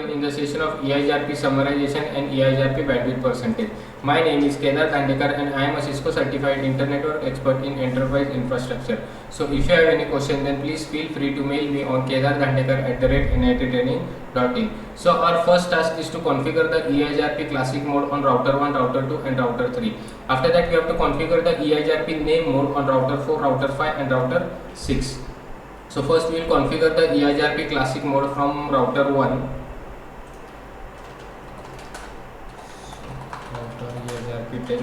everyone in the session of EIGRP Summarization and EIGRP Bandwidth Percentage. My name is Kedar Kandekar and I am a Cisco certified Internet Network expert in enterprise infrastructure. So if you have any question, then please feel free to mail me on kedarkandekar@nittraining.in. So our first task is to configure the EIGRP classic mode on router 1, router 2 and router 3. After that we have to configure the EIGRP name mode on router 4, router 5 and router 6. So first we will configure the EIGRP classic mode from router 1.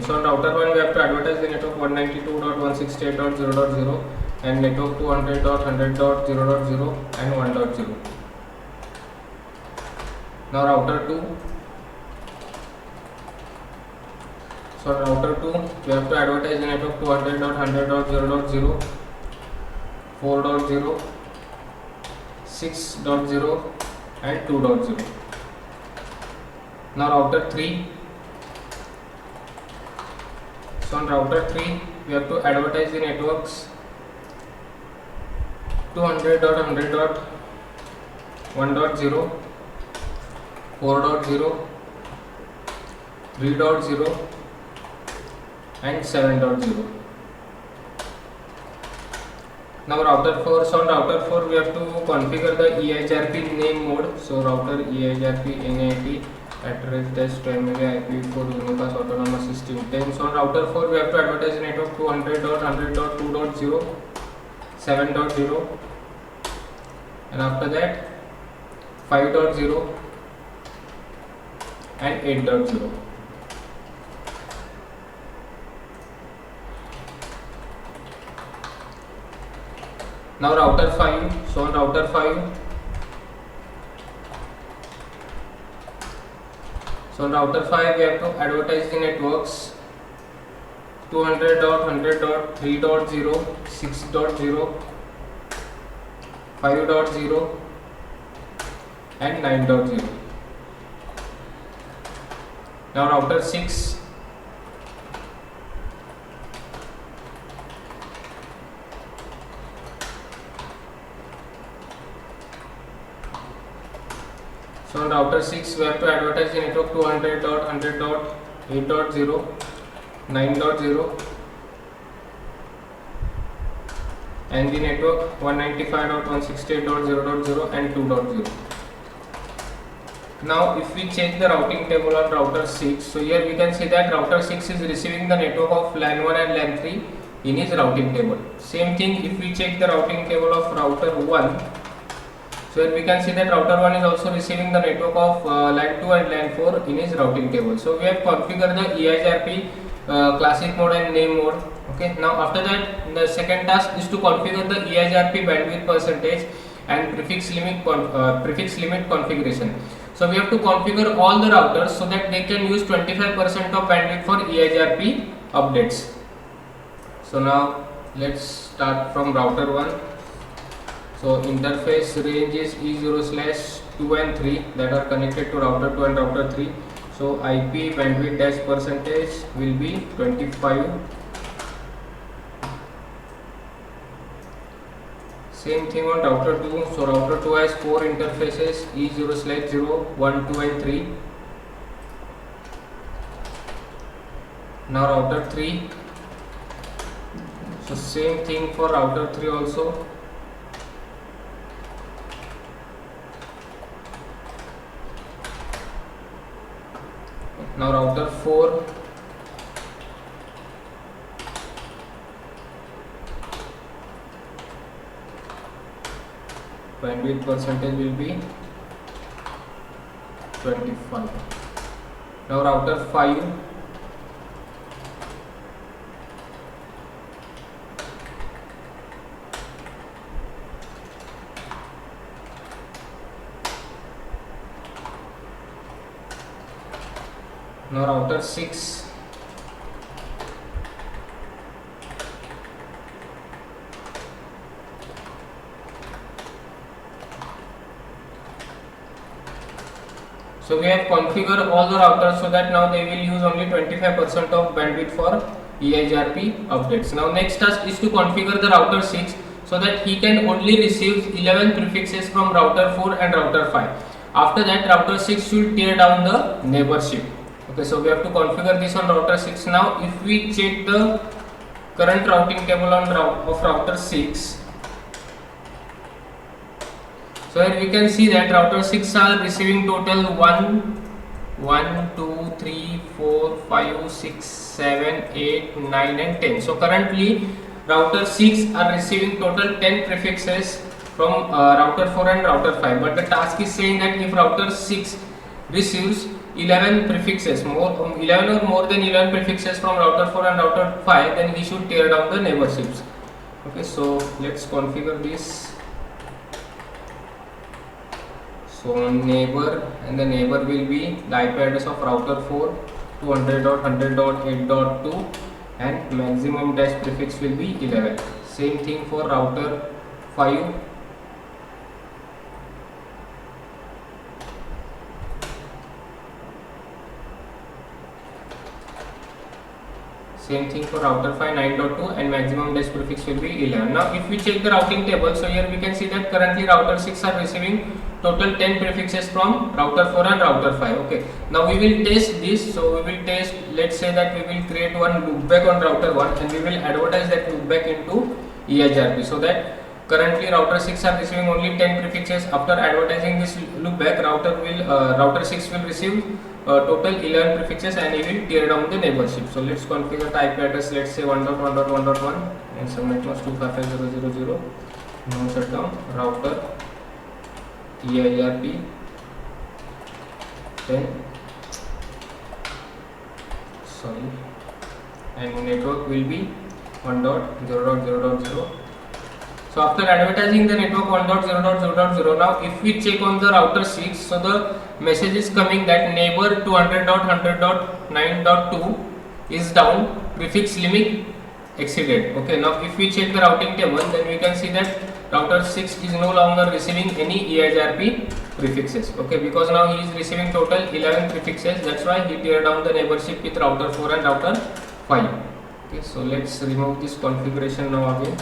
So on router 1 we have to advertise the network 192.168.0.0 and network 200.100.0.0 and 1.0. Now router 2. So on router 2 we have to advertise the network 200.100.0.0, 4.0, 6.0 and 2.0. Now router 3. So on router 3 we have to advertise the networks 200.100.1.0, 4.0, 3.0 and 7.0. Now router 4. So on router 4 we have to configure the EIGRP name mode. So router EIGRP NIT address test primary IP for Unicast autonomous system 10. So on router 4 we have to advertise the network 200.100.2.0, 7.0 and after that 5.0 and 8.0. Now router 5. So on router 5. So on router 5 we have to advertise the networks 200.100.3.0, 6.0, 5.0 and 9.0. Now router 6. So on router 6 we have to advertise the network 200.100.8.0, 9.0 and the network 195.168.0.0 and 2.0. Now if we check the routing table on router 6, so here we can see that router 6 is receiving the network of LAN 1 and LAN 3 in his routing table. Same thing if we check the routing table of router 1. So here we can see that router 1 is also receiving the network of LAN 2 and LAN 4 in his routing table. So we have configured the EIGRP classic mode and name mode. Okay. Now after that the second task is to configure the EIGRP bandwidth percentage and prefix limit configuration. So we have to configure all the routers so that they can use 25% of bandwidth for EIGRP updates. So now let's start from router 1. So interface range is E0/2 and 3 that are connected to router 2 and router 3. So IP bandwidth dash percentage will be 25. Same thing on router 2. So router 2 has 4 interfaces E0/0, 1, 2 and 3. Now router 3. So same thing for router 3 also. Now router 4. Bandwidth percentage will be 25. Now router 5. Now router 6. So we have configured all the routers so that now they will use only 25% of bandwidth for EIGRP updates. Now next task is to configure the router 6 so that he can only receive 11 prefixes from router 4 and router 5. After that, router 6 should tear down the neighborship. Okay, so we have to configure this on router 6. Now if we check the current routing table on of router 6, so here we can see that router 6 are receiving total 1, 2, 3, 4, 5, 6, 7, 8, 9 and 10. So currently router 6 are receiving total 10 prefixes from router 4 and router 5, but the task is saying that if router 6 receives 11 prefixes, 11 or more than 11 prefixes from router 4 and router 5, then he should tear down the neighborships. Okay, so let's configure this. So neighbor, and the neighbor will be the IP address of router 4 200.100.8.2 and maximum dash prefix will be 11. Same thing for router 5. Same thing for router 5 9.2 and maximum dash prefix will be 11. Now if we check the routing table, so here we can see that currently router 6 are receiving total 10 prefixes from router 4 and router 5. Okay, now we will test this. So we will test, let's say that we will create one loopback on router 1 and we will advertise that loopback into EIGRP, so that currently router 6 are receiving only 10 prefixes. After advertising this loopback, router 6 will receive total 11 prefixes and it will tear down the neighborship. So let's configure the IP address, let's say 1.1.1.1 and subnet mask 255.0.0.0. Now shut down router EIGRP 10, and network will be 1.0.0.0. So after advertising the network 1.0.0.0, now if we check on the router 6, so the message is coming that neighbor 200.100.9.2 is down, prefix limit exceeded. Okay, now if we check the routing table, then we can see that router 6 is no longer receiving any EIGRP prefixes. Okay, because now he is receiving total 11 prefixes, that's why he tear down the neighborship with router 4 and router 5. Okay, so let's remove this configuration now again.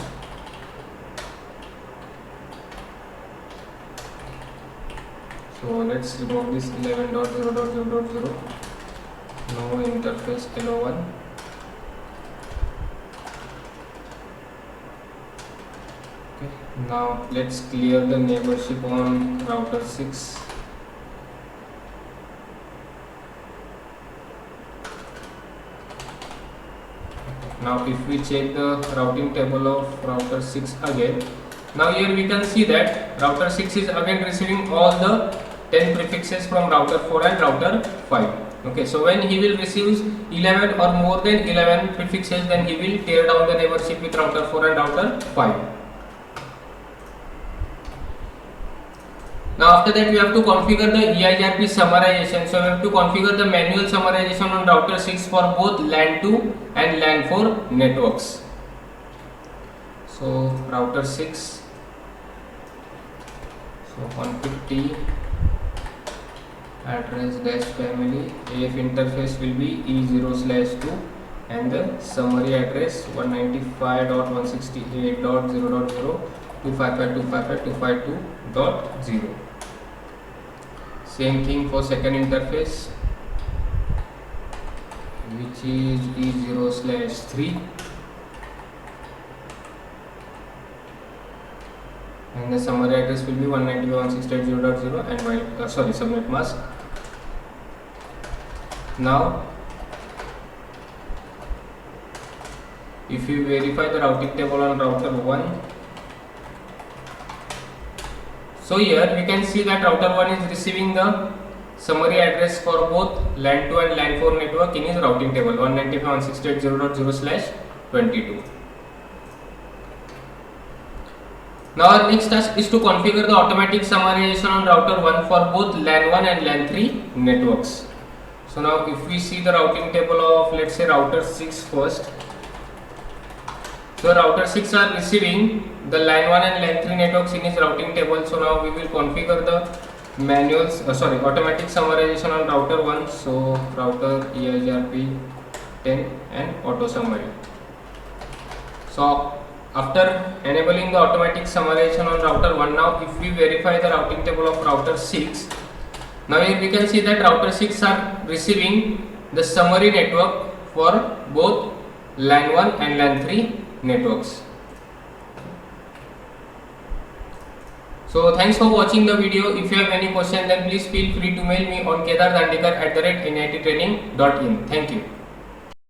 So let's remove this 11.0.0.0. No interface LO1. Okay, now let's clear the neighborship on router 6. Now if we check the routing table of router 6 again, now here we can see that router 6 is again receiving all the 10 prefixes from router 4 and router 5. Okay, so when he will receive 11 or more than 11 prefixes, then he will tear down the neighborship with router 4 and router 5. Now after that we have to configure the EIGRP summarization. So we have to configure the manual summarization on router 6 for both LAN 2 and LAN 4 networks. So router 6, so 150 address dash family, AF interface will be E0/2 and the summary address 195.168.0.0 255.255.252.0. Same thing for second interface, which is E0/3 and the summary address will be 195.168.0.0 and subnet mask. Now if you verify the routing table on router 1, so here we can see that router 1 is receiving the summary address for both LAN 2 and LAN 4 network in his routing table 195.168.0.0/22. Now our next task is to configure the automatic summarization on router 1 for both LAN 1 and LAN 3 networks. So now if we see the routing table of, let's say, router 6 first. So router 6 are receiving the LAN 1 and LAN 3 networks in his routing table. So now we will configure the automatic summarization on router 1. So router EIGRP 10 and auto summary. So after enabling the automatic summarization on router 1, now if we verify the routing table of router 6, Now here we can see that router 6 are receiving the summary network for both LAN 1 and LAN 3 networks. So thanks for watching the video. If you have any question, then please feel free to mail me on kedartandikar@nittraining.in. Thank you.